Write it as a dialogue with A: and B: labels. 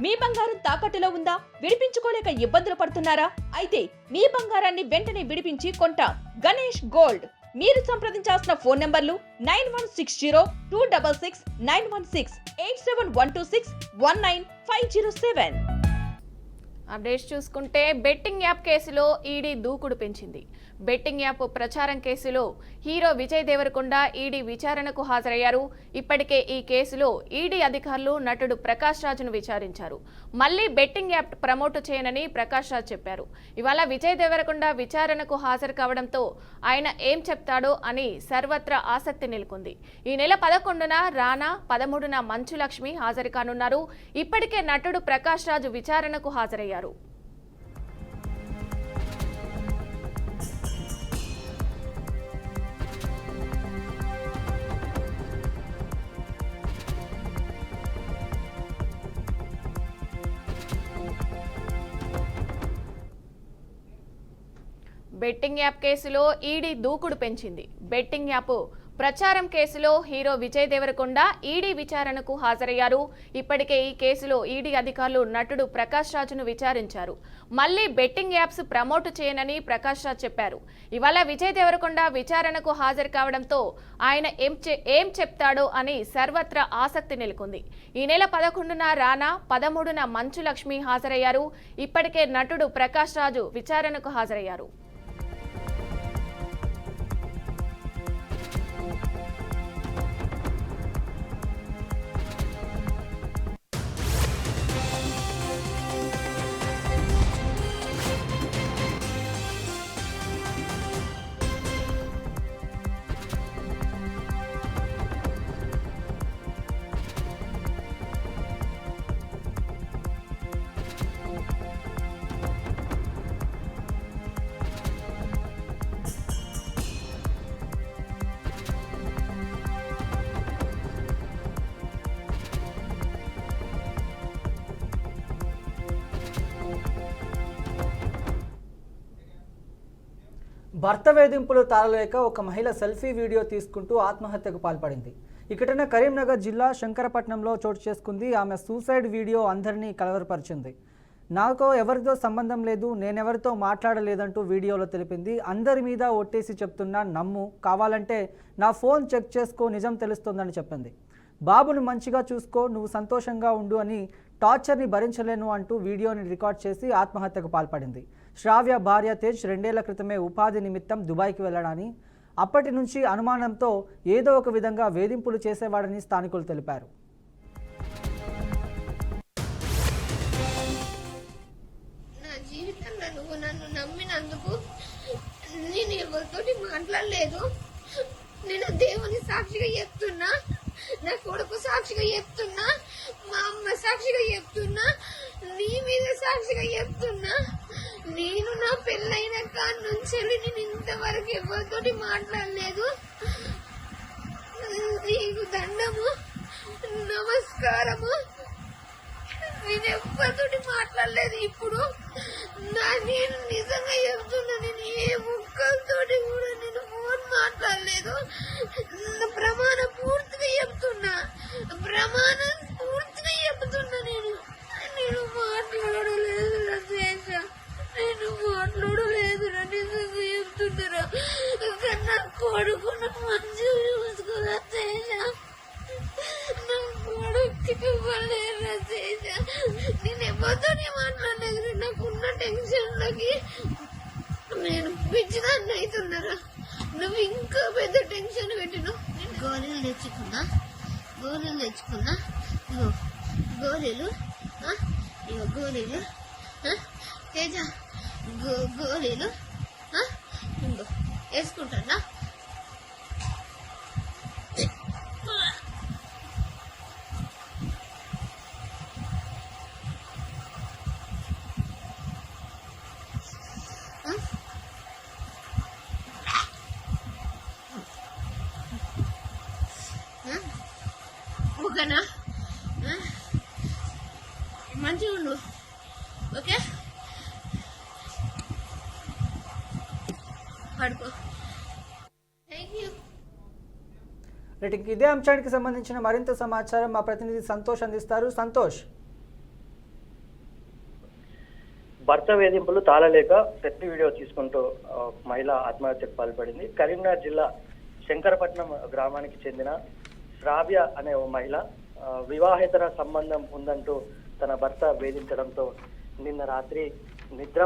A: మీ బంగారం తాకట్టులో ఉందా? విడిపించుకోలేక ఇబ్బందులు పడుతున్నారా? అయితే మీ బంగారాన్ని వెంటనే విడిపించి కొంటాం. గణేష్ గోల్డ్. మీరు సంప్రదించాల్సిన ఫోన్ నంబర్లు 9160-266-916, 8712619507.
B: అప్డేట్స్ చూసుకుంటే బెట్టింగ్ యాప్ కేసులో ఈడీ దూకుడు పెంచింది. బెట్టింగ్ యాప్ ప్రచారం కేసులో హీరో విజయ్ దేవరకొండ ఈడీ విచారణకు హాజరయ్యారు. ఇప్పటికే ఈ కేసులో ఈడీ అధికారులు నటుడు ప్రకాష్ రాజ్ను విచారించారు. మళ్లీ బెట్టింగ్ యాప్ ప్రమోట్ చేయనని ప్రకాష్ రాజ్ చెప్పారు. ఇవాళ విజయ్ దేవరకొండ విచారణకు హాజరు కావడంతో ఆయన ఏం చెప్తాడో అని సర్వత్రా ఆసక్తి నెలకొంది. ఈ నెల 11న రానా, 13న మంచు లక్ష్మి హాజరు కానున్నారు. ఇప్పటికే నటుడు ప్రకాష్ రాజ్ విచారణకు హాజరయ్యారు. బెట్టింగ్ యాప్ కేసులో ఈడీ దూకుడు పెంచింది. బెట్టింగ్ యాప్ ప్రచారం కేసులో హీరో విజయ్ దేవరకొండ ఈడీ విచారణకు హాజరయ్యారు. ఇప్పటికే ఈ కేసులో ఈడీ అధికారులు నటుడు ప్రకాష్ రాజ్ను విచారించారు. మళ్లీ బెట్టింగ్ యాప్స్ ప్రమోట్ చేయనని ప్రకాష్ రాజ్ చెప్పారు. ఇవాళ విజయ్ దేవరకొండ విచారణకు హాజరు కావడంతో ఆయన ఏం చెప్తాడో అని సర్వత్రా ఆసక్తి నెలకొంది. ఈ నెల 11న రానా, 13న మంచు లక్ష్మి హాజరయ్యారు. ఇప్పటికే నటుడు ప్రకాష్ రాజ్ విచారణకు హాజరయ్యారు.
C: భర్త వేధింపులు తాళలేక ఒక మహిళ సెల్ఫీ వీడియో తీసుకుంటూ ఆత్మహత్యకు పాల్పడింది. ఈ ఘటన కరీంనగర్ జిల్లా శంకరపట్నంలో చోటు చేసుకుంది. ఆమె సూసైడ్ వీడియో అందరినీ కలవరపరిచింది. నాకు ఎవరితో సంబంధం లేదు, నేనెవరితో మాట్లాడలేదంటూ వీడియోలో తెలిపింది. అందరి మీద ఒట్టేసి చెప్తున్నా నమ్ము, కావాలంటే నా ఫోన్ చెక్ చేసుకో, నిజం తెలుస్తుందని చెప్పింది. బాబును మంచిగా చూసుకో, నువ్వు సంతోషంగా ఉండు అని టార్చర్ని భరించలేను అంటూ వీడియోని రికార్డ్ చేసి ఆత్మహత్యకు పాల్పడింది. శ్రావ్య భార్య తేజ్ 2 ఏళ్ల క్రితమే ఉపాధి నిమిత్తం దుబాయ్కి వెళ్ళడాని, అప్పటి నుంచి అనుమానంతో ఏదో ఒక విధంగా వేధింపులు చేసేవాడని స్థానికులు తెలిపారు.
D: నా జీవితంలో నువ్వు నన్ను నమ్మినందుకు నేను ఎవరితోటి మాట్లాడలేదు. నేను దేవుని సాక్షిగా చెప్తున్నా, నా కొడుకు సాక్షిగా చెప్తున్నా, మా అమ్మ సాక్షిగా చెప్తున్నా, నీ మీద సాక్షిగా చెప్తున్నా. నేను నా పెళ్ళైన కాడ నుంచి నేను ఇంతవరకు ఎవరితోటి మాట్లాడలేదు. నీకు దండము, నమస్కారము. నేను ఎవరితోటి మాట్లాడలేదు. ఇప్పుడు నేను నిజంగా చెప్తున్నా, నేను ఏ ముక్కలతోటి కూడా నేను ఫోన్ మాట్లాడలేదు. ప్రమాణ పూర్తిగా చెప్తున్నా, ప్రమాణం పూర్తిగా చెప్తున్నా. నేను మాట్లాడలేదు రజేష, నేను మాట్లాడలేదు. నిజంగా చెప్తున్నారా? నా కొడుకును మంచిగా చూసుకో రజేష, నా కొడుకు ఇవ్వలేదు రజేష. నేను ఎవరితోనే మాట్లాడలేదు. నాకున్న టెన్షన్లకి నేను పిచ్చిదాన్ని అవుతున్నారా? నువ్వు ఇంకా పెద్ద టెన్షన్ పెట్టినావు. నేను గోళీలు తెచ్చుకున్నా, ఇగో గోళీలు, ఇగో గోళీలు తేజ, గోళీలు ఇంకో వేసుకుంటానా? ఓకేనా? మంచిగా ఉండు, ఓకే? పడుకో. Thank you.
C: ఇదే అంశానికి సంబంధించిన మరింత సమాచారం మా ప్రతినిధి సంతోష్ అందిస్తారు. సంతోష్.
E: భర్త వేధింపులు తాళలేక సెల్ఫీ వీడియో తీసుకుంటూ మహిళ ఆత్మహత్యకు పాల్పడింది. కరీంనగర్ జిల్లా శంకరపట్నం గ్రామానికి చెందిన శ్రావ్య అనే ఓ మహిళ వివాహేతర సంబంధం ఉందంటూ తన భర్త వేధించడంతో నిన్న రాత్రి నిద్ర